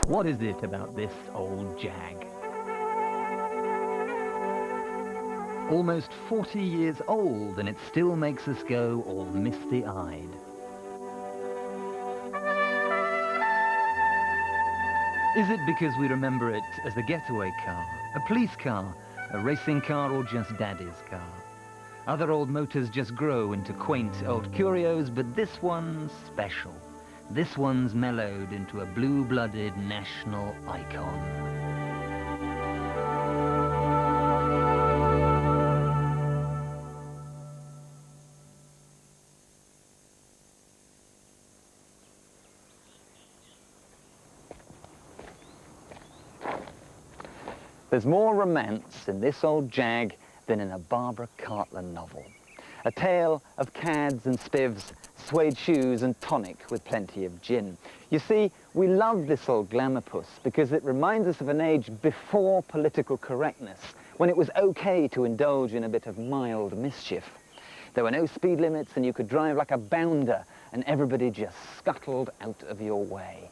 What is it about this old Jag? Almost 40 years old, and it still makes us go all misty-eyed. Is it because we remember it as a getaway car, a police car, a racing car, or just Daddy's car? Other old motors just grow into quaint old curios, but this one's special. This one's mellowed into a blue-blooded national icon. There's more romance in this old Jag than in a Barbara Cartland novel. A tale of cads and spivs, suede shoes and tonic with plenty of gin. You see, we love this old glamour-puss because it reminds us of an age before political correctness, when it was okay to indulge in a bit of mild mischief. There were no speed limits and you could drive like a bounder and everybody just scuttled out of your way.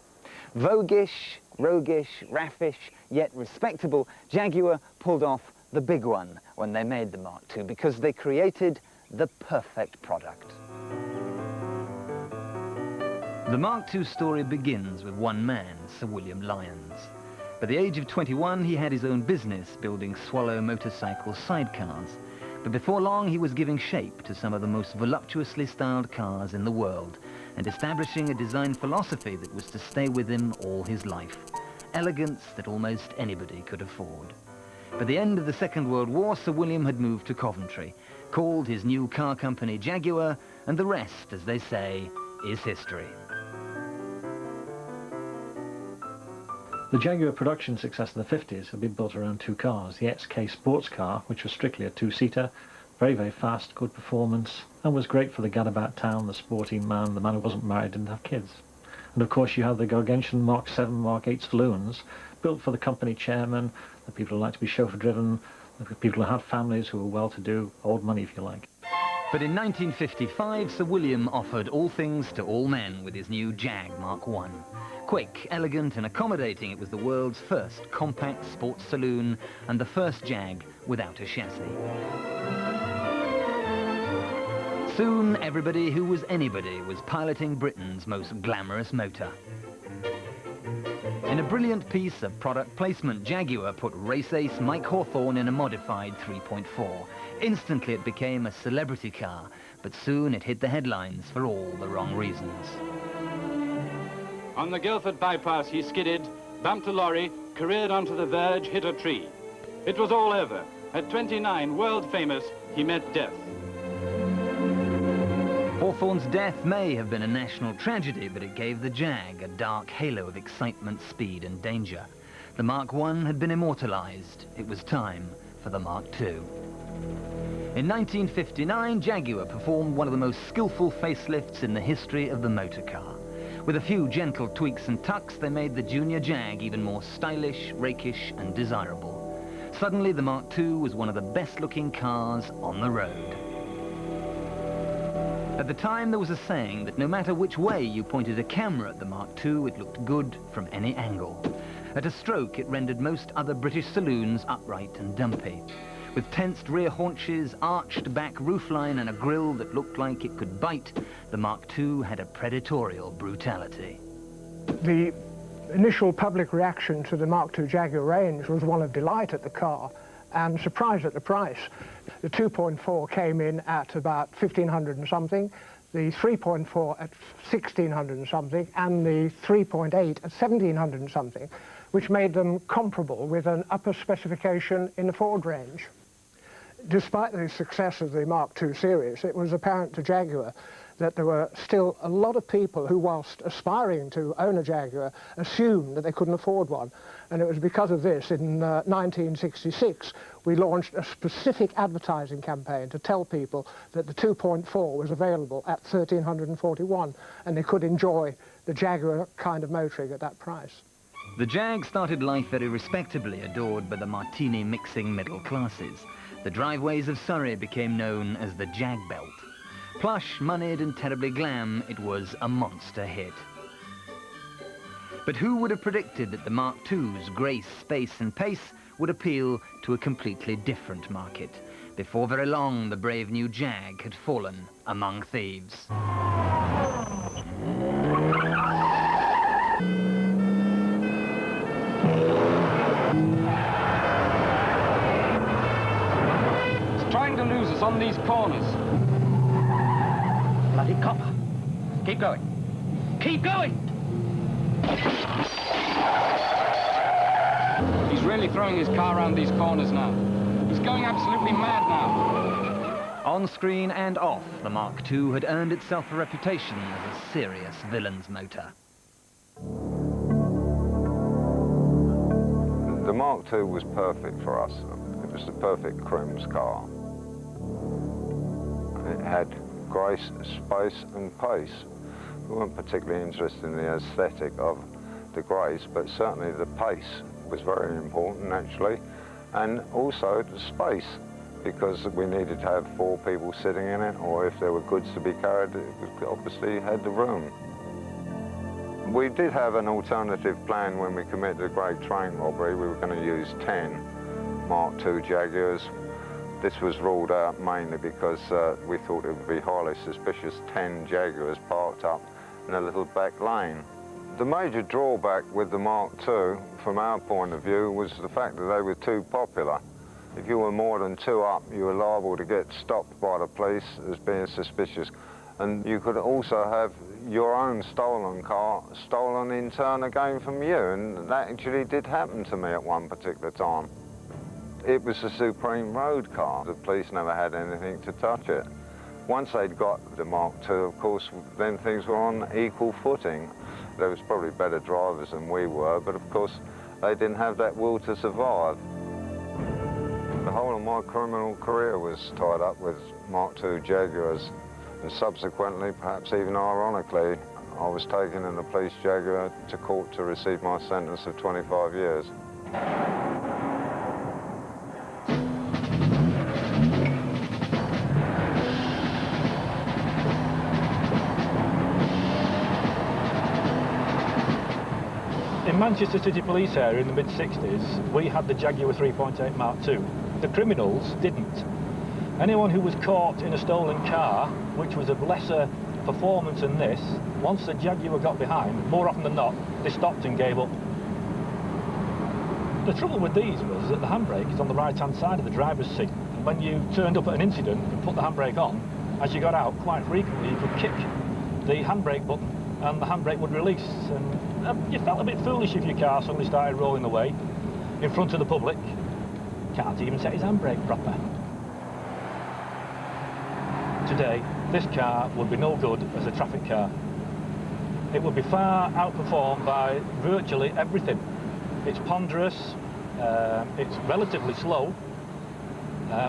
Voguish, roguish, raffish, yet respectable, Jaguar pulled off the big one when they made the Mark II because they created the perfect product. The Mark II story begins with one man, Sir William Lyons. By the age of 21, he had his own business building Swallow motorcycle sidecars. But before long, he was giving shape to some of the most voluptuously styled cars in the world and establishing a design philosophy that was to stay with him all his life. Elegance that almost anybody could afford. By the end of the Second World War, Sir William had moved to Coventry, called his new car company Jaguar, and the rest, as they say, is history. The Jaguar production success in the 50s had been built around two cars. The XK sports car, which was strictly a two-seater, very, very fast, good performance, and was great for the gadabout town, the sporting man, the man who wasn't married, didn't have kids. And of course you have the gargantuan Mark VII, Mark VIII saloons, built for the company chairman, the people who like to be chauffeur-driven, the people who had families who were well-to-do, old money if you like. But in 1955, Sir William offered all things to all men with his new Jag Mark I. Quick, elegant and accommodating, it was the world's first compact sports saloon and the first Jag without a chassis. Soon, everybody who was anybody was piloting Britain's most glamorous motor. In a brilliant piece of product placement, Jaguar put race ace Mike Hawthorne in a modified 3.4. Instantly it became a celebrity car, but soon it hit the headlines for all the wrong reasons. On the Guildford bypass he skidded, bumped a lorry, careered onto the verge, hit a tree. It was all over. At 29, world famous, he met death. Hawthorne's death may have been a national tragedy, but it gave the Jag a dark halo of excitement, speed and danger. The Mark I had been immortalized. It was time for the Mark II. In 1959, Jaguar performed one of the most skillful facelifts in the history of the motor car. With a few gentle tweaks and tucks, they made the Junior Jag even more stylish, rakish and desirable. Suddenly, the Mark II was one of the best-looking cars on the road. At the time, there was a saying that no matter which way you pointed a camera at the Mark II, it looked good from any angle. At a stroke, it rendered most other British saloons upright and dumpy. With tensed rear haunches, arched back roofline and a grille that looked like it could bite, the Mark II had a predatorial brutality. The initial public reaction to the Mark II Jaguar range was one of delight at the car and surprise at the price. The 2.4 came in at about 1,500 and something, the 3.4 at 1,600 and something, and the 3.8 at 1,700 and something, which made them comparable with an upper specification in the Ford range. Despite the success of the Mark II series, it was apparent to Jaguar that there were still a lot of people who, whilst aspiring to own a Jaguar, assumed that they couldn't afford one. And it was because of this, in 1966, we launched a specific advertising campaign to tell people that the 2.4 was available at 1,341, and they could enjoy the Jaguar kind of motoring at that price. The Jag started life very respectably, adored by the martini-mixing middle classes. The driveways of Surrey became known as the Jag Belt. Plush, moneyed and terribly glam, it was a monster hit. But who would have predicted that the Mark II's grace, space and pace would appeal to a completely different market? Before very long, the brave new Jag had fallen among thieves. It's trying to lose us on these corners. Bloody copper. Keep going. Keep going! He's really throwing his car around these corners now. He's going absolutely mad now. On screen and off, the Mark II had earned itself a reputation as a serious villain's motor. The Mark II was perfect for us. It was the perfect Crims car. It had grace, space and pace. We weren't particularly interested in the aesthetic of the grace, but certainly the pace was very important, actually, and also the space, because we needed to have 4 people sitting in it, or if there were goods to be carried, it obviously had the room. We did have an alternative plan when we committed a great train robbery. We were going to use 10 Mark II Jaguars. This was ruled out mainly because we thought it would be highly suspicious, 10 Jaguars parked up in a little back lane. The major drawback with the Mark II, from our point of view, was the fact that they were too popular. If you were more than 2 up, you were liable to get stopped by the police as being suspicious. And you could also have your own stolen car stolen in turn again from you, and that actually did happen to me at one particular time. It was a supreme road car. The police never had anything to touch it. Once they'd got the Mark II, of course, then things were on equal footing. There was probably better drivers than we were, but of course, they didn't have that will to survive. The whole of my criminal career was tied up with Mark II Jaguars, and subsequently, perhaps even ironically, I was taken in a police Jaguar to court to receive my sentence of 25 years. In Manchester City Police area in the mid-60s, we had the Jaguar 3.8 Mark II. The criminals didn't. Anyone who was caught in a stolen car, which was of lesser performance than this, once the Jaguar got behind, more often than not, they stopped and gave up. The trouble with these was that the handbrake is on the right-hand side of the driver's seat. And when you turned up at an incident and put the handbrake on, as you got out, quite frequently you could kick the handbrake button and the handbrake would release. And you felt a bit foolish if your car suddenly started rolling away in front of the public. Can't even set his handbrake proper. Today, this car would be no good as a traffic car. It would be far outperformed by virtually everything. It's ponderous, it's relatively slow,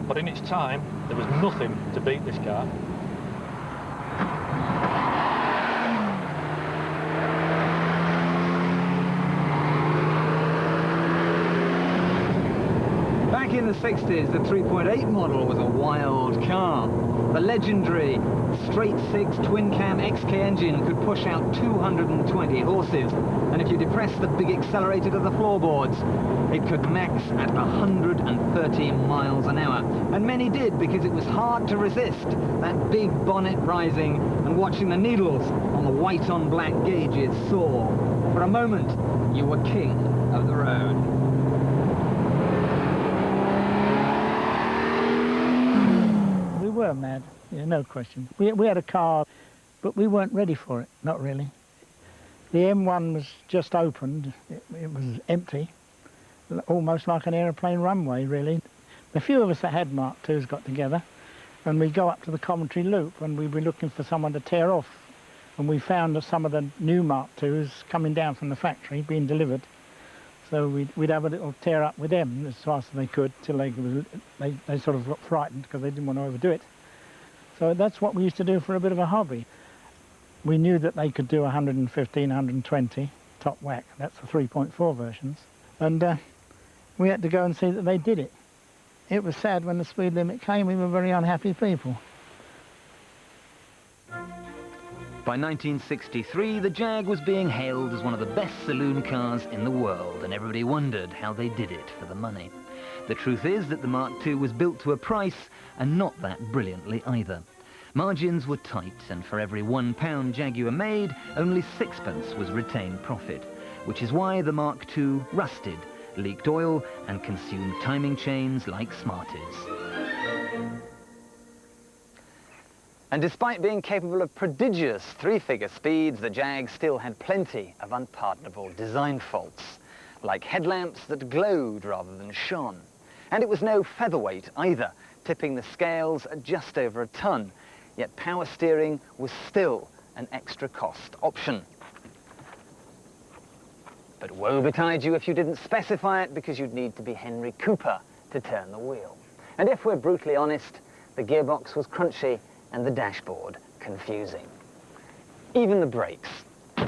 but in its time, there was nothing to beat this car. Back in the 60s, the 3.8 model was a wild car. The legendary straight-six twin-cam XK engine could push out 220 horses. And if you depressed the big accelerator to the floorboards, it could max at 130 miles an hour. And many did, because it was hard to resist that big bonnet rising and watching the needles on the white-on-black gauges soar. For a moment, you were king of the road. We were mad, yeah, no question. We had a car, but we weren't ready for it, not really. The M1 was just opened, it was empty, almost like an aeroplane runway, really. A few of us that had Mark IIs got together, and we'd go up to the Coventry Loop, and we'd be looking for someone to tear off. And we found that some of the new Mark IIs coming down from the factory, being delivered. So we'd have a little tear up with them as fast as they could, till they sort of got frightened because they didn't want to overdo it. So that's what we used to do for a bit of a hobby. We knew that they could do 115, 120 top whack. That's the 3.4 versions. And we had to go and see that they did it. It was sad when the speed limit came. We were very unhappy people. By 1963, the Jag was being hailed as one of the best saloon cars in the world, and everybody wondered how they did it for the money. The truth is that the Mark II was built to a price, and not that brilliantly either. Margins were tight, and for every £1 Jaguar made, only sixpence was retained profit, which is why the Mark II rusted, leaked oil, and consumed timing chains like Smarties. And despite being capable of prodigious three-figure speeds, the Jag still had plenty of unpardonable design faults, like headlamps that glowed rather than shone. And it was no featherweight either, tipping the scales at just over a ton, yet power steering was still an extra cost option. But woe betide you if you didn't specify it, because you'd need to be Henry Cooper to turn the wheel. And if we're brutally honest, the gearbox was crunchy and the dashboard confusing. Even the brakes.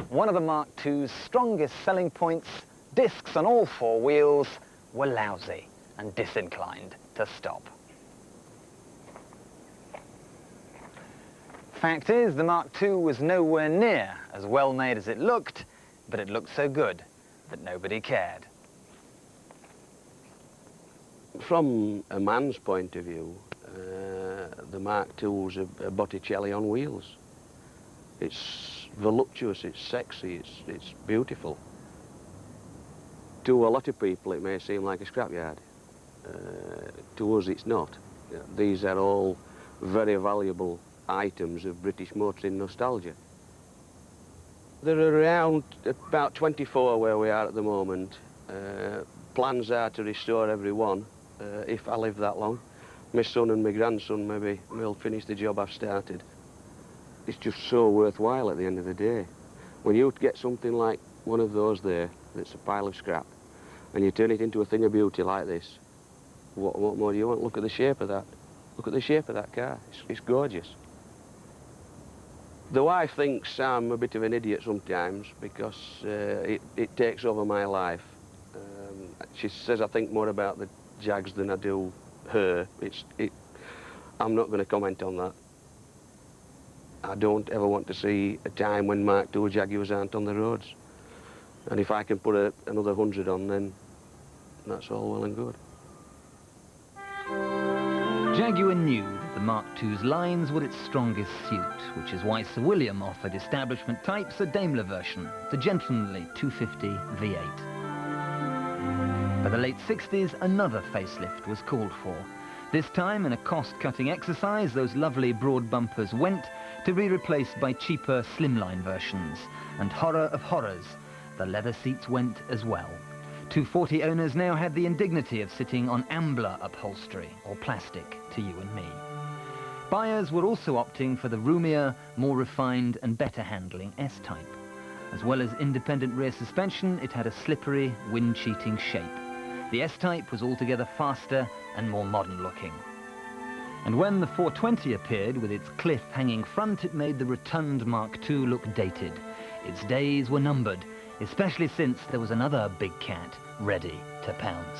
One of the Mark II's strongest selling points, discs on all four wheels, were lousy and disinclined to stop. Fact is, the Mark II was nowhere near as well made as it looked, but it looked so good that nobody cared. From a man's point of view, the Mark II was a Botticelli on wheels. It's voluptuous, it's sexy, it's beautiful. To a lot of people it may seem like a scrapyard. To us it's not. These are all very valuable items of British motoring nostalgia. There are around about 24 where we are at the moment. Plans are to restore every one, if I live that long. My son and my grandson maybe will finish the job I've started. It's just so worthwhile at the end of the day. When you get something like one of those there, that's a pile of scrap, and you turn it into a thing of beauty like this, what more do you want? Look at the shape of that. Look at the shape of that car. It's gorgeous. The wife thinks I'm a bit of an idiot sometimes because it takes over my life. She says I think more about the Jags than I do her. I'm not going to comment on that. I don't ever want to see a time when Mark II Jaguars aren't on the roads. And if I can put another 100 on, then that's all well and good. Jaguar knew that the Mark II's lines were its strongest suit, which is why Sir William offered establishment types a Daimler version, the gentlemanly 250 V8. By the late 60s, another facelift was called for. This time, in a cost-cutting exercise, those lovely broad bumpers went to be replaced by cheaper slimline versions. And horror of horrors, the leather seats went as well. 240 owners now had the indignity of sitting on ambler upholstery, or plastic, to you and me. Buyers were also opting for the roomier, more refined and better handling S-Type. As well as independent rear suspension, it had a slippery, wind-cheating shape. The S-Type was altogether faster and more modern looking. And when the 420 appeared with its cliff-hanging front, it made the rotund Mark II look dated. Its days were numbered, especially since there was another big cat ready to pounce.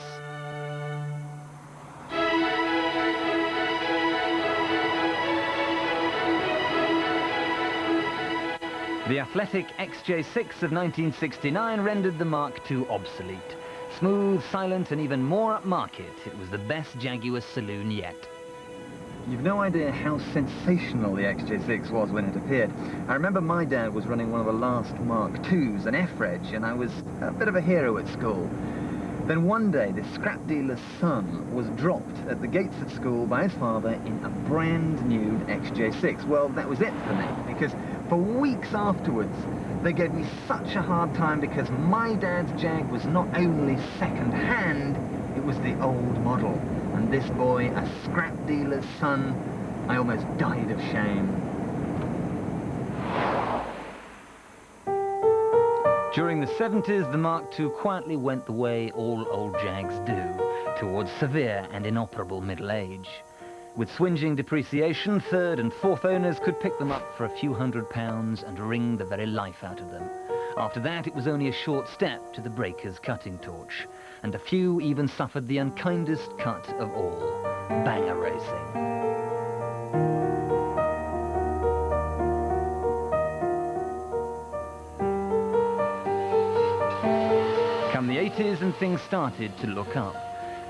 The athletic XJ6 of 1969 rendered the Mark II obsolete. Smooth, silent, and even more upmarket, it was the best Jaguar saloon yet. You've no idea how sensational the XJ6 was when it appeared. I remember my dad was running one of the last Mark IIs, an F-Reg, and I was a bit of a hero at school. Then one day, this scrap dealer's son was dropped at the gates of school by his father in a brand new XJ6. Well, that was it for me, because for weeks afterwards, they gave me such a hard time because my dad's Jag was not only second-hand, it was the old model. And this boy, a scrap dealer's son, I almost died of shame. During the 70s, the Mark II quietly went the way all old Jags do, towards severe and inoperable middle age. With swinging depreciation, third and fourth owners could pick them up for a few £100 and wring the very life out of them. After that, it was only a short step to the breaker's cutting torch, and a few even suffered the unkindest cut of all, banger racing. from the 80s and things started to look up.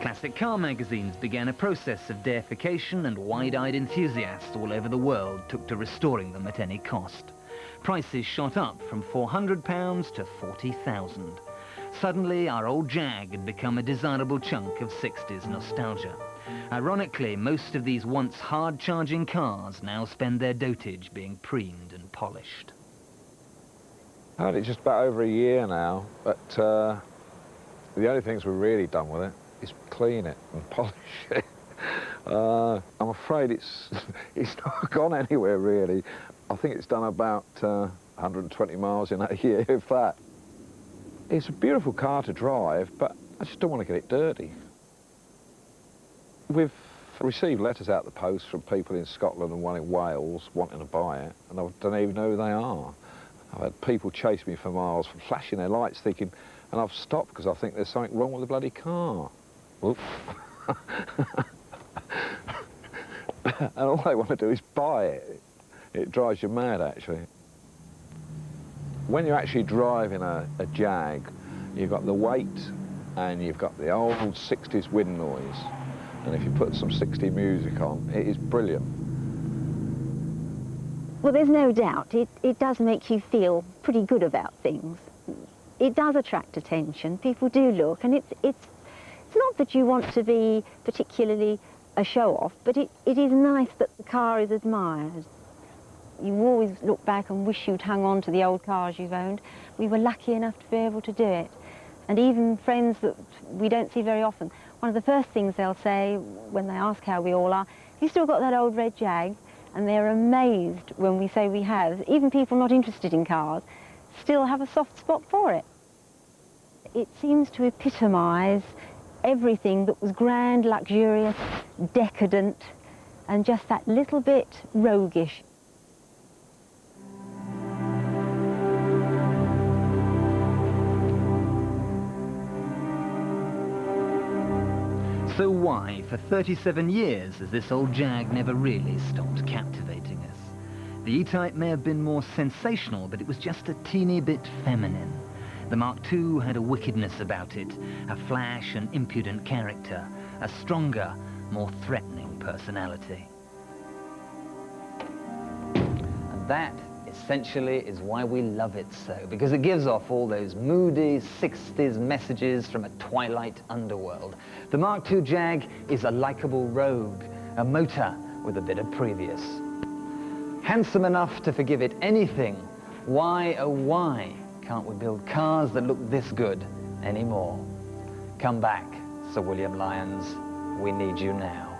Classic car magazines began a process of deification, and wide-eyed enthusiasts all over the world took to restoring them at any cost. Prices shot up from £400 to £40,000. Suddenly, our old Jag had become a desirable chunk of 60s nostalgia. Ironically, most of these once hard-charging cars now spend their dotage being preened and polished. I've had it just about over a year now, but the only things we've really done with it is clean it and polish it. I'm afraid it's not gone anywhere really. I think it's done about 120 miles in a year, if that. It's a beautiful car to drive, but I just don't want to get it dirty. We've received letters out the post from people in Scotland and one in Wales wanting to buy it, and I don't even know who they are. I've had people chase me for miles, flashing their lights, thinking, and I've stopped because I think there's something wrong with the bloody car. Oof. And all they want to do is buy it. It drives you mad, actually. When you're actually driving a Jag, you've got the weight and you've got the old 60s wind noise. And if you put some 60s music on, it is brilliant. Well, there's no doubt it does make you feel pretty good about things. It does attract attention. People do look, and it's not that you want to be particularly a show-off, but it is nice that the car is admired. You always look back and wish you'd hung on to the old cars you've owned. We were lucky enough to be able to do it. And even friends that we don't see very often, one of the first things they'll say when they ask how we all are, you still got that old red Jag? And they're amazed when we say we have. Even people not interested in cars still have a soft spot for it. It seems to epitomise everything that was grand, luxurious, decadent, and just that little bit roguish. So why, for 37 years, has this old Jag never really stopped captivating us? The E-Type may have been more sensational, but it was just a teeny bit feminine. The Mark II had a wickedness about it, a flash and impudent character, a stronger, more threatening personality. And that, essentially, is why we love it so, because it gives off all those moody 60s messages from a twilight underworld. The Mark II Jag is a likeable rogue, a motor with a bit of previous. Handsome enough to forgive it anything. Why, oh why, can't we build cars that look this good anymore? Come back, Sir William Lyons. We need you now.